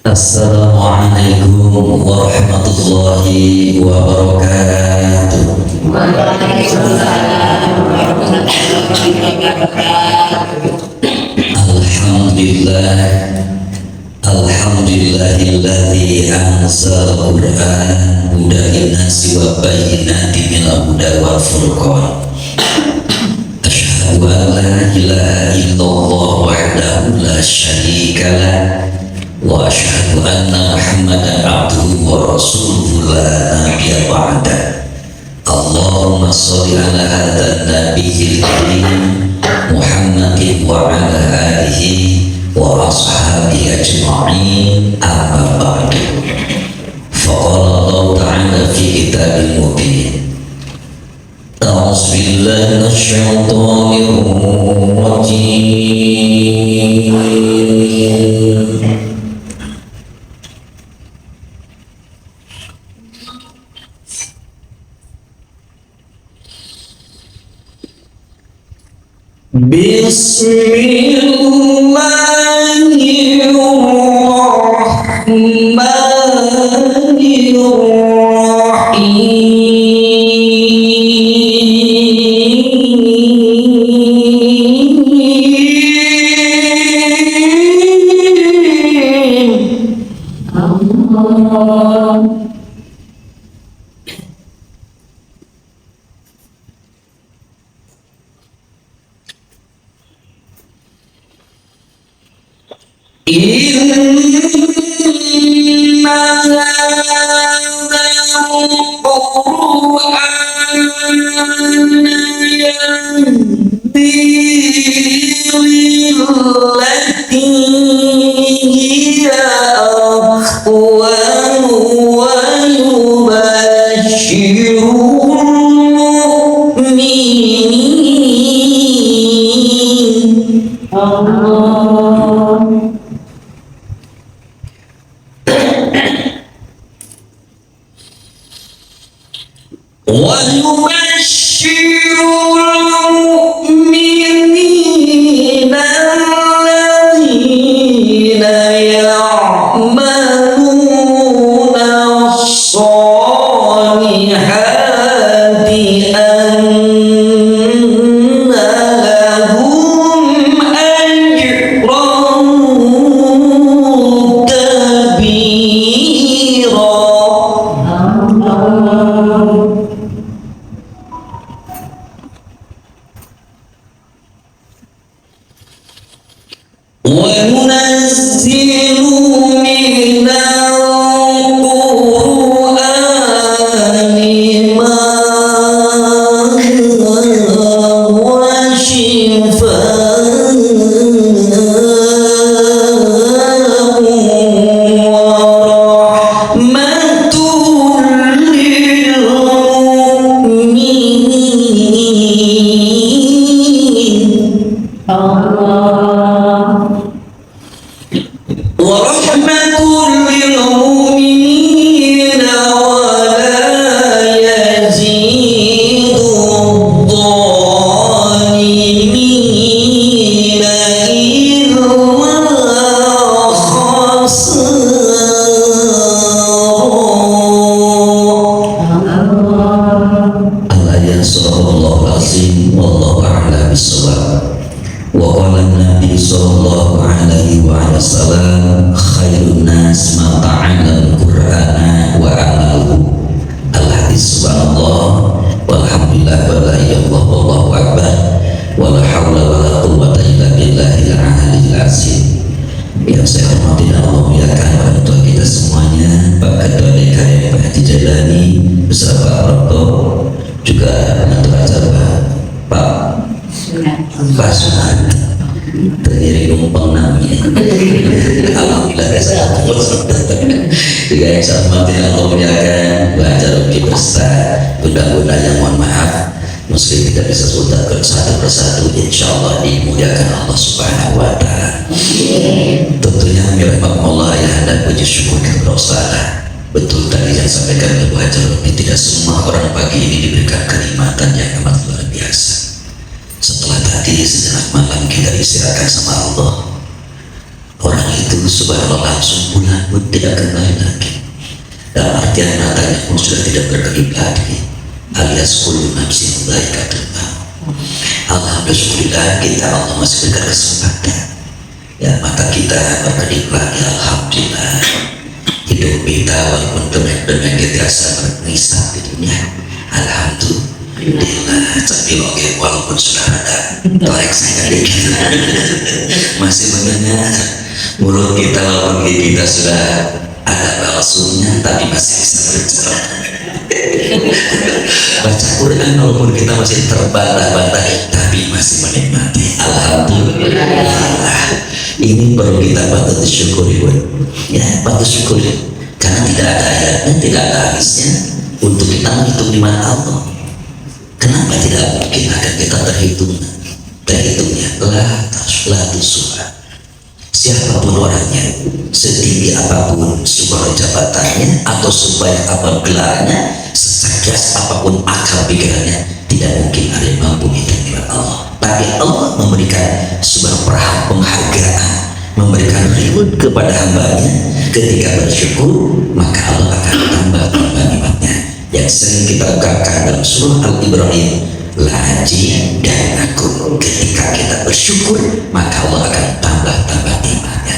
Assalamualaikum warahmatullahi wabarakatuh. Waalaikumsalam warahmatullahi wabarakatuh. Alhamdulillah, alhamdulillahilladzi anzala al-Qur'an hudan lin-nasi wa bayyinatin minal huda wal furqan. Asyhadu an la ilaha illallah wahdahu la syarika lah wa asyhadu anna Muhammadan abduhu wa rasuluhu la nabiyya ba'da. Allahumma sholli ala hadzal nabiyil karim Muhammadin wa ala alihi wa ashabihi ajma'in, amma ba'du. Faqala Allah ta'ala fi kitabil mubin. A'udzu billahi minasyaitonir rajim. Betul tadi yang disampaikan Ibu Hajar Umi, tidak semua orang pagi ini diberikan kenikmatan yang amat luar biasa. Setelah tadi sejenak malam kita istirahatkan sama Allah. orang itu subhanallah langsung pulang pun tidak kembali lagi. Dalam artian matanya pun sudah tidak berkedip lagi, alias kullu nafsin dha'iqatul maut. Alhamdulillah kita Allah masih berikan kesempatan ya, mata kita berkedip lagi. Alhamdulillah hidup kita walaupun dengan kita rasa bernisab di dunia, alhamdulillah. Tapi walaupun sudah ada torek saya dikit masih mendengar mulut kita, walaupun kita sudah ada balsunya tapi masih bisa berbicara. Baca Quran walaupun kita masih terbantah-bantah tapi masih menikmati. Alhamdulillah. Ini perlu kita patut syukuri, ya, patut syukuri, karena tidak ada ayatnya, tidak ada habisnya untuk kita menghitung nikmat Allah. Kenapa tidak mungkin akan kita terhitungnya? La tusuha. Siapapun orangnya, setinggi apapun sebuah jabatannya atau sebanyak apapun gelarnya, secerdas apapun akal pikirannya, tidak mungkin ada yang mampu menghitung nikmat Allah. Tapi Allah memberikan sebuah penghargaan, memberikan reward kepada hambanya. Ketika bersyukur, maka Allah akan tambah nikmatnya. Yang sering kita ungkapkan dalam surah Al-Ibrahim, laji dan aku. Ketika kita bersyukur, maka Allah akan tambah nikmatnya.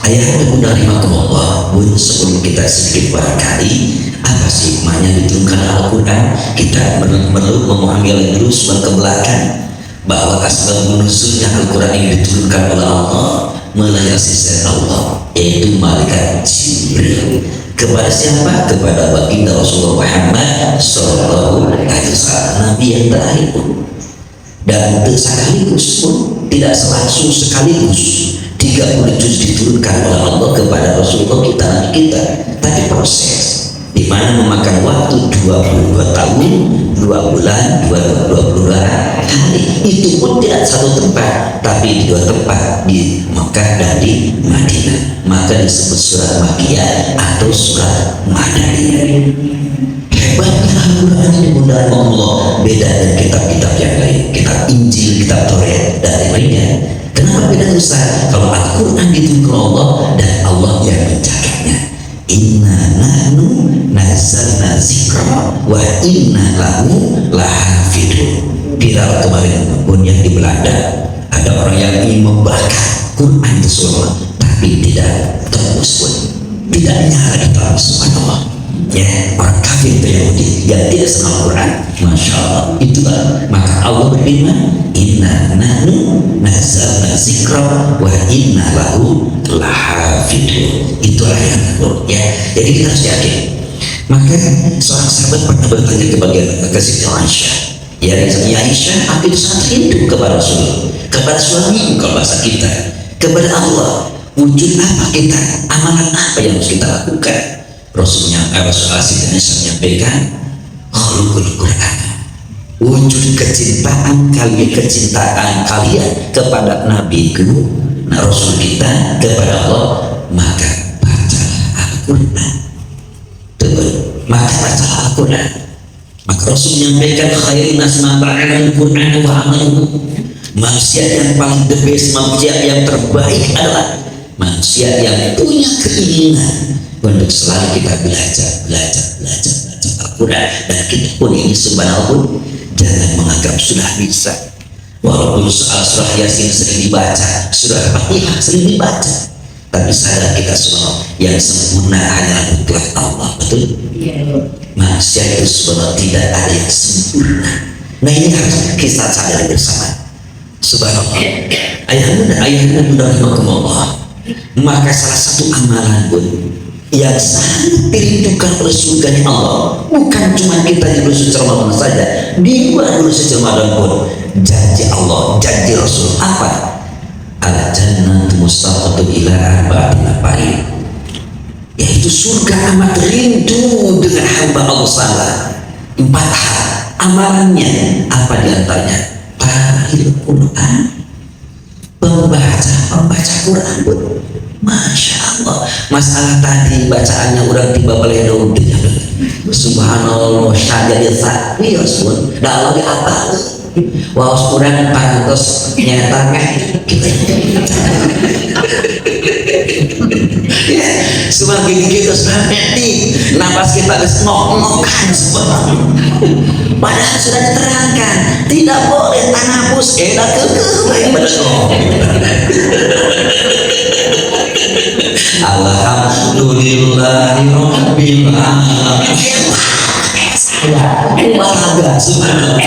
Ayah dan bunda rahimakumullah, pun sebelum kita sedikit barangkali apa sih hikmahnya diturunkan Al-Quran, kita perlu memahami dulu sebelum ke belakang bahwa asbab nuzulnya Al-Quran ini diturunkan oleh Allah melalui asisten Allah, yaitu malaikat Jibril. Kepada siapa? Kepada baginda Rasulullah Muhammad Sallallahu Alaihi Wasallam, Nabi yang terakhir pun. Dan sekaligus pun tidak langsung sekaligus 30 juz diturunkan oleh Allah kepada Rasulullah kita, tapi proses di mana memakan waktu 22 tahun, 2 bulan, 22 hari. Itu pun tidak satu tempat, tapi di 2 tempat, di Mekah dan di Madinah. Maka disebut surat Makkiyah atau surat Madaniyah. Hebatnya Al-Quran ini bunda Allah, beda dengan kitab-kitab yang lain, kitab Injil, kitab Taurat dan lainnya. Kenapa beda Ustaz? Kalau Al-Quran diturunkan Allah dan Allah yang menjaganya. Inna nahnu nazzalna dzikra wa inna lahu lahafidun. Viral kemarin pun yang di Belanda, ada orang yang ingin membakar Quran itu semua, tapi tidak tembus pun, tidak nyala di dalam subhanallah. Ya, orang kafir itu Yahudi yang tidak senang Quran, masya Allah. Itulah maka Allah berfirman, inna nahnu nazzalna dzikra wa inna lahu lahafidun. Itulah yang betul ya. Jadi kita harus yakin. Maka seorang sahabat pernah bertanya ke Siti Aisyah, ya Aisyah, aku itu sangat rindu kepada Rasul, kepada suami, kalau bahasa kita, kepada Allah. Wujud apa kita, amalan apa yang harus kita lakukan? Rasulnya Siti Aisyah menyampaikan, khuluqul Quran, wujud kecintaan kalian kepada nabiku, Rasul kita, kepada Allah, maka bacalah Al-Quran. Maka bacalah Al-Quran. Maka Rasul menyampaikan, khairun nas man ta'allama al-Quran wa amaluhu. Manusia yang paling the best, manusia yang terbaik adalah manusia yang punya keinginan untuk selalu kita belajar Al-Quran. Dan kita pun ini subhanallah, jangan menganggap sudah bisa. Walaupun surah Yasin sering dibaca, surah Fatihah sering dibaca, tapi sadar kita semua yang sempurna hanya mutlak Allah. Betul? Manusia itu sebenarnya tidak ada yang sempurna. Nah ini harus kita sadari bersama. Subhanallah. Ayah bunda rahimakumullah, maka salah satu amalan pun yang sangat dirindukan oleh surganya Allah, bukan cuma kita di bulan suci Ramadan saja, di luar bulan suci Ramadan pun janji Allah, janji Rasul apa? Al-jannatu mustaqatu ila arba'atin nafarin, yaitu surga amat rindu dengan hamba Allah salah. 4 hal amalannya, apa diantaranya? Tahil Quran, pembaca Quran pun, masya Allah. Masalah tadi bacaannya orang tiba balik daun subhanallah syahadat sakit pun dah lagi apa Waos kurang parantos nyata kan ya semakin kita sampai napas kita ngok-ngokan padahal sudah diterangkan tidak boleh tanapus enak Alhamdulillahirabbil alamin bangga subhanallah.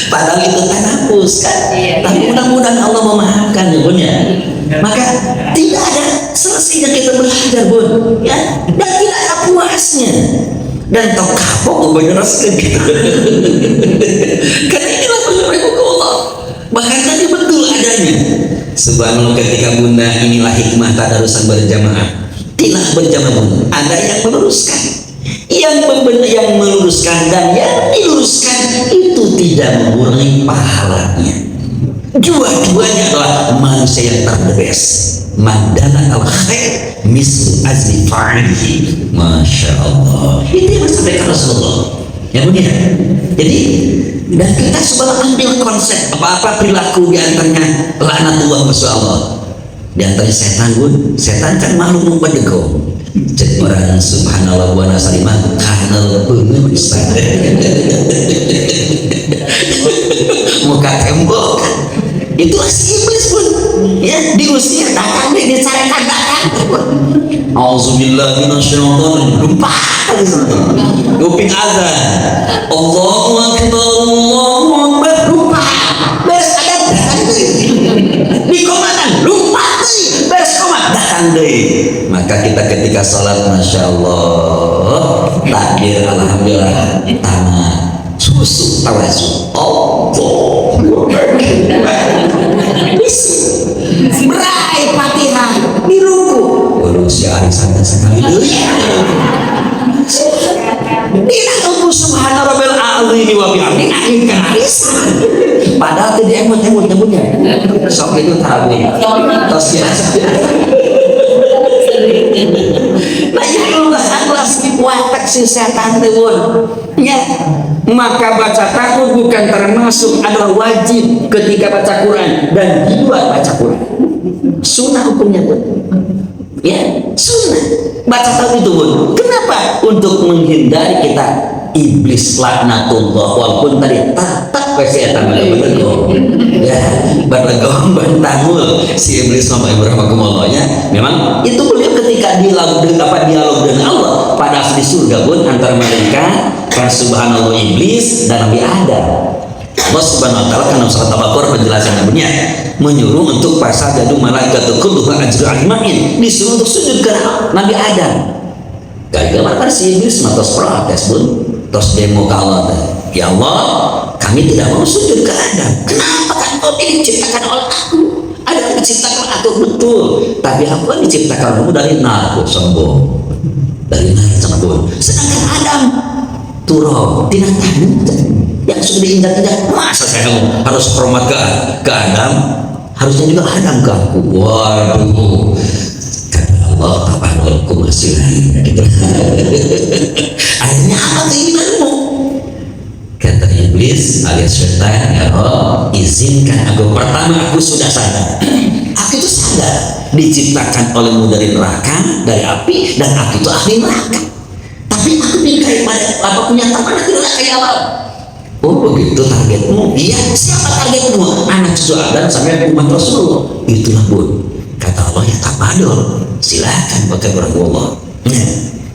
Padahal itu tanapus kan, tapi mudah-mudahan Allah memaafkan ya bun ya. Maka tidak ada selesainya kita belajar bun ya, dan tidak ada puasnya dan tak kapok menjelaskan kita. Karena inilah penyuruh Allah. Bahkan tadi betul adanya. Subhanallah, ketika bunda inilah hikmah tadarusan berjamaah. Tidak berjamaah bun, ada yang meluruskan. Yang meluruskan dan yang diluruskan itu tidak mengurangi pahalanya. Dua-duanya adalah manusia yang terbebas. Mandana al khair mislu azli fa'ilihi. Masya Allah. Itu yang disampaikan Rasulullah. Ya benar. Jadi dan kita sebenarnya ambil konsep apa-apa perilaku diantaranya laknatullah masya Allah. Diantaranya setan pun, setan kan makhluk membedego. Cek orang subhanallah wa nasalimah kanal pengurusan muka tembok itulah si iblis pun ya diusir datang dicarekan datang auzubillah minasyaitonir lupa kuping azan Allahu akbar Allahu akbar lupa beres ada datang di komandan lupa beres komandan datang deh. Maka kita ketika sholat masya Allah takbir alhamdulillah tamat susu tawasu Allah meraih fatihah di ruku berusia arisan sekali tidak tunggu subhana rabbil azim wa bihamdihi akhirkan arisan padahal tidak emot nyebutnya sok itu tahu tos biasa. Nah itulah alas watak si setan tewon ya. Maka baca takut bukan termasuk adalah wajib ketika baca Quran dan di luar baca Quran sunnah hukumnya pun ya sunnah baca takut itu pun kenapa untuk menghindari kita iblis laknatullah walaupun tadi tak setan betul ya berlegong bertangul si iblis sama Ibrahim kumolonya memang itu beliau ketika dialog dengan Allah pada di surga pun antara mereka kan subhanallah iblis dan Nabi Adam. Allah subhanahu wa ta'ala kan dalam surat Al-Baqarah penjelasan Nabi-Nya menyuruh untuk fasajadu malaikatu kulluha ajma'in disuruh untuk sujud ke Nabi Adam. Gara-gara si iblis matos protes pun tos demo ke Allah ya Allah kami tidak mau sujud ke Adam. Kenapa kan kau ini diciptakan oleh aku? Adam diciptakan aku betul, tapi aku kan diciptakan kamu dari nar, sombong. Dari nar sombong. Sedangkan Adam turun tidak tahu yang sudah diinjak-injak. Masa saya harus hormat ke Adam? Harusnya juga Adam ke aku. Waduh. Kata Allah tabaraka masih gitu. Akhirnya apa keinginanmu? Kata iblis alias syaitan ya Allah izinkan aku. Pertama aku sudah sadar aku itu sadar diciptakan olehmu dari neraka dari api dan aku itu ahli neraka tapi aku ingin pada apa punya teman aku neraka ya Allah. Oh begitu targetmu? Iya. Siapa targetmu? Anak cucu Adam sampai umat Rasulullah. Itulah bun kata Allah ya tabadul silakan pakai beragam Allah. Nah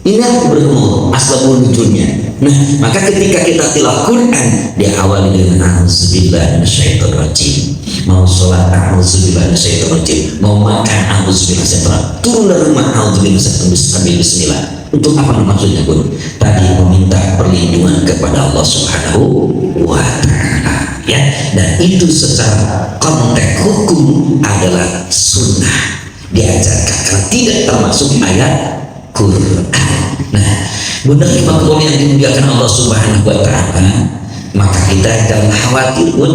ini aku bertemu asbabul nuzulnya. Nah, maka ketika kita tilawah Quran diawali dengan auzubillahi minasyaitonir rajim. Mau sholat auzubillahi minasyaitonir rajim, mau makan auzubillahi minasyaitonir rajim. Turun dari rumah auzubillahi minasyaitonir rajim bismillah. Untuk apa maksudnya pun? Tadi meminta perlindungan kepada Allah Subhanahu wa taala. Ya, dan itu secara konteks hukum adalah sunnah diajarkan karena tidak termasuk ayat Quran. Nah, benar makhluk yang dimuliakan Allah Subhanahu wa taala, maka kita jangan khawatir pun.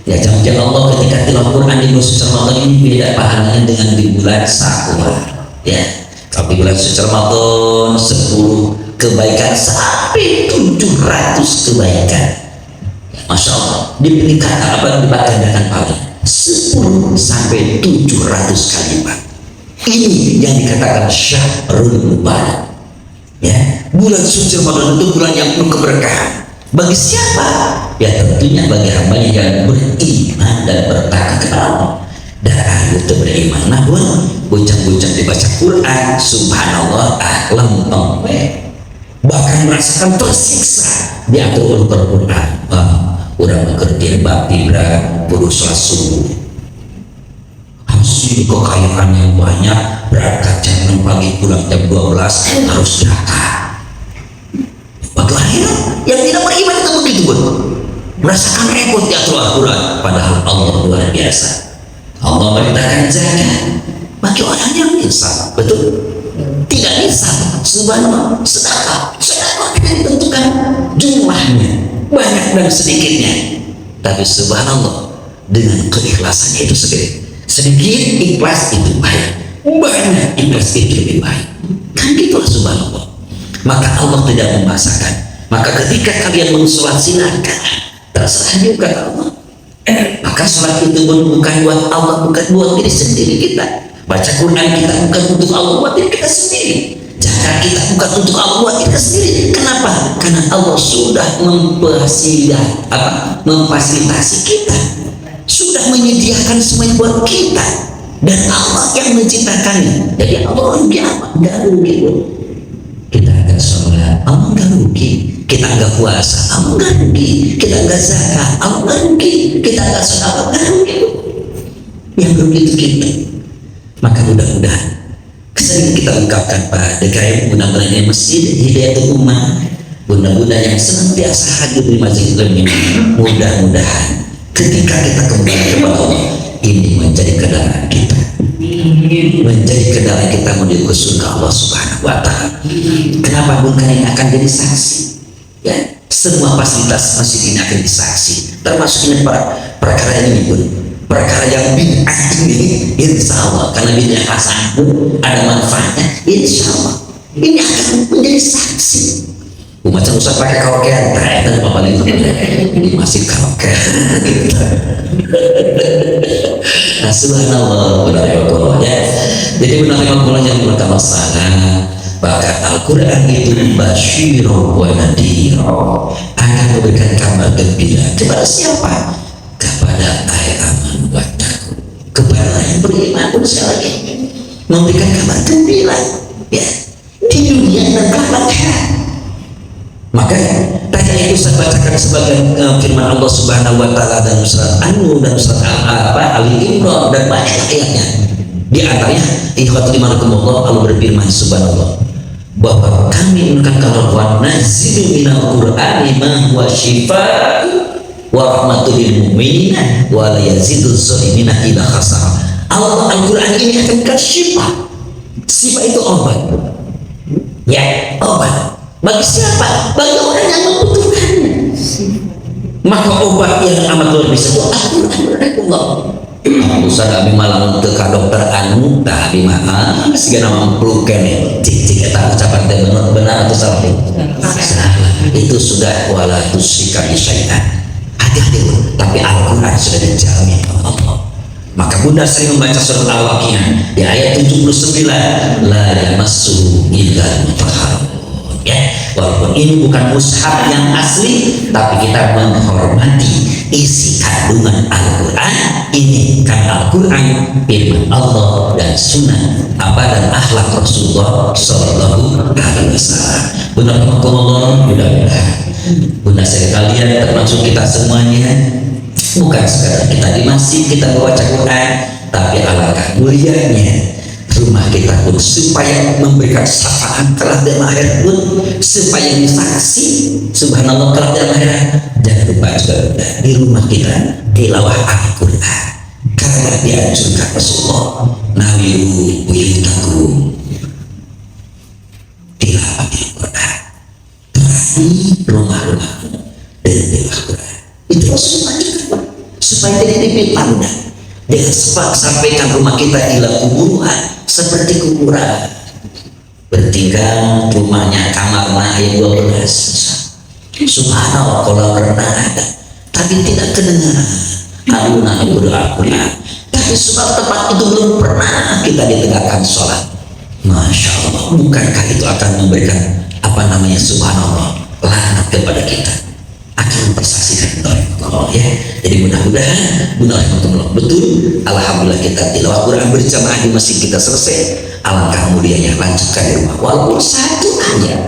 Ya jangan Allah ketika tilawah Quran di bulan suci Ramadan ini beda pahalanya dengan di bulan Syawal. Ya, kalau di bulan suci Ramadan 10 kebaikan sampai 700 kebaikan. Masya Allah, diberikan apa dibacakan pahala 10 sampai 700 kalimat. Ini yang dikatakan Syahrul Mubarak. Ya, bulan suci Ramadan itu bulan yang penuh keberkahan. Bagi siapa? Ya tentunya bagi hamba yang beriman dan bertakwa kepada Allah. Dan itu beriman. Namun bujang-bujang dibaca Quran, subhanallah, lempeng, bahkan merasakan tersiksa diatur oleh Quran. Udah mengerti bab tiga, kudu sholat subuh. Harus kekayaan yang banyak, berangkat jam 6 pagi, pulang jam 12, harus zakat. Bagi akhirat yang tidak beriman itu begitu, pun merasakan repot diatur Al-Quran, padahal Allah luar biasa. Allah merintahkan zakat bagi orang yang insaf, betul? Tidak insaf, subhanallah, sedekah ditentukan jumlahnya, banyak dan sedikitnya, tapi subhanallah dengan keikhlasannya itu sedikit ikhlas itu baik, banyak ikhlas itu lebih baik, kan gitulah subhanallah. Maka Allah tidak memaksakan. Maka ketika kalian mensolat silakan, terserah juga Allah. Maka sholat itu pun bukan buat Allah, bukan buat diri sendiri kita. Baca Quran kita bukan untuk Allah, buat diri kita sendiri. Zakat kita bukan untuk Allah, buat kita sendiri. Kenapa? Karena Allah sudah memfasilitasi kita, sudah menyediakan semuanya buat kita, dan Allah yang menciptakannya. Jadi Allah nggak rugi, pun. Kita nggak sholat, Allah nggak rugi. Kita nggak puasa, Allah nggak rugi. Kita nggak zakat, Allah nggak rugi. Kita nggak sedekah, nggak rugi. Yang rugi itu kita. Maka mudah-mudahan sering kita ungkapkan pada DKM mudah-mudahan masjid Hidayatul Ummah, bunda-bunda yang senantiasa hadir di masjid ini, mudah-mudahan ketika kita kembali kepada Allah, ini menjadi kendaraan kita, menjadi kendaraan kita menuju ke surga Allah Subhanahu wa Ta'ala. Kenapa bukan ini akan jadi saksi? Ya, semua fasilitas masjid ini akan disaksi, termasuk ini perkara ini pun, perkara yang bid'ah ini, insya Allah, karena bid'ah hasanah pun ada manfaatnya, insya Allah ini akan menjadi saksi. Umat usah pakai karaokean, dan apa itu ini masih karaokean. Nah, subhanallah, benar ya. Jadi benar-benar yang mereka masalah, bahkan Al-Quran itu basyirun wa nadhirun, akan memberikan kabar gembira kepada siapa? Kepada aman wa taqwa, kepada yang beriman pun sekali lagi memberikan kabar gembira, ya, di dunia dan kelak akhirat. Maka tadi itu saya bacakan sebagai firman Allah Subhanahu wa Ta'ala dan surat An-Nur dan surat Ali Imran dan banyak ayatnya. Di antaranya ikhwatul imanukumullah, Allah berfirman subhanallah bahwa kami menurunkan wa nazilu minal qur'ani ma huwa syifaa wa rahmatul lil mu'minin wa la yaziduz zalimina illa khasara. Allah Al-Quran ini akan kasih syifa itu obat, ya, obat bagi siapa? Bagi orang yang membutuhkannya. Maka obat yang amat luar biasa itu Al-Quran. Usah kami malam ke dokter anu, kami mah segala mampu kene, cik kita ucapan benar atau salah? Salah. Itu sudah wala tusyrika syai'an. Hati-hati, tapi Al-Quran sudah dijamin oleh Allah. Maka bunda saya membaca surat Al-Waqiah di ayat 79, la yamassuhu illa mutahharun. Ya, walaupun ini bukan mushaf yang asli, tapi kita menghormati isi kandungan Al-Quran ini, karena Al-Quran firman Allah dan sunnah dan akhlak Rasulullah Sallallahu Alaihi Wasallam. Benar-benar mudah-mudahan bunda saya kalian, termasuk kita semuanya, bukan sekadar kita di masjid kita membaca Quran, tapi alangkah mulianya rumah kita pun supaya memberikan syafaat kelak dan akhirat pun, supaya disaksi subhanallah kelak dan akhirat. Jangan lupa juga di rumah kita tilawah Al-Quran, karena dianjurkan Rasulullah nawiru buyutakum tilawah Al-Quran, terakhir rumah-rumah dan tilawah Al-Quran. Itu Rasulullah juga supaya tidak dipitnah dengan sampaikan rumah kita ila kuburan, seperti kuburan. Bertinggal rumahnya kamarnya ayat 12. Subhanallah, kalau renang ada tapi tidak kedengaran alunan Al-Quran. Tapi sebab tempat itu belum pernah kita ditegakkan sholat. Masya Allah, bukankah itu akan memberikan subhanallah, laknat kepada kita, akan mempersaksikan Allah ya. Jadi mudah-mudahan betul, alhamdulillah kita tilawah Quran berjamaah di masjid kita selesai. Alangkah mulianya lanjutkan di rumah walaupun satu ayat,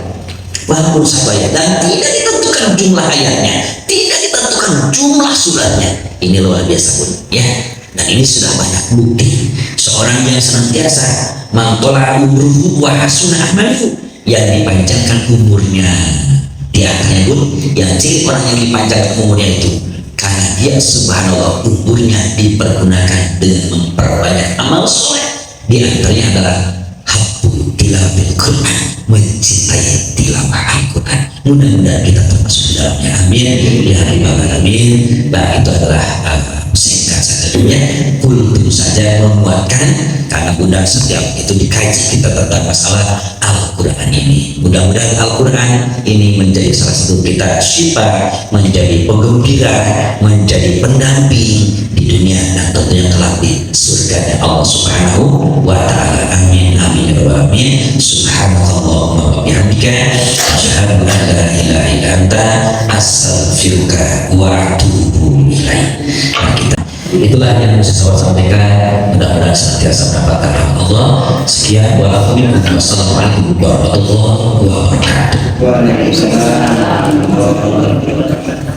dan tidak ditentukan jumlah ayatnya, tidak ditentukan jumlah suratnya. Ini luar biasa pun ya. Dan ini sudah banyak bukti seorang yang senantiasa mantola umruhu wa hasuna amaluhu, yang dipanjangkan umurnya. Di antaranya pun yang ciri orang yang dipanjangkan umurnya itu karena dia subhanallah umurnya dipergunakan dengan memperbanyak amal soleh. Di antaranya adalah habbu tilawatil Quran, mencintai tilawah Al-Quran. Mudah-mudahan kita termasuk di dalamnya, amin ya rabbal alamin. Nah, itu adalah singkat saja, kultum saja menguatkan, karena mudah setiap itu dikaji kita tentang masalah Al-Quran ini. Mudah-mudahan Al-Quran ini menjadi salah satu kita syifa, menjadi penggembira, menjadi pendamping di dunia dan tentunya kelak di surga Allah Subhanahu wa ta'ala. Amin amin ya rabbal alamin. Subhanallahumma wa bihamdika asyhadu an la ilaha illa anta astaghfiruka wa atubu ilaik. Itulah yang bisa saya sampaikan. Mudah-mudahan senantiasa mendapatkan rahmat Allah. Sekian, wassalamualaikum warahmatullahi wabarakatuh. Waalaikumsalam warahmatullahi wabarakatuh.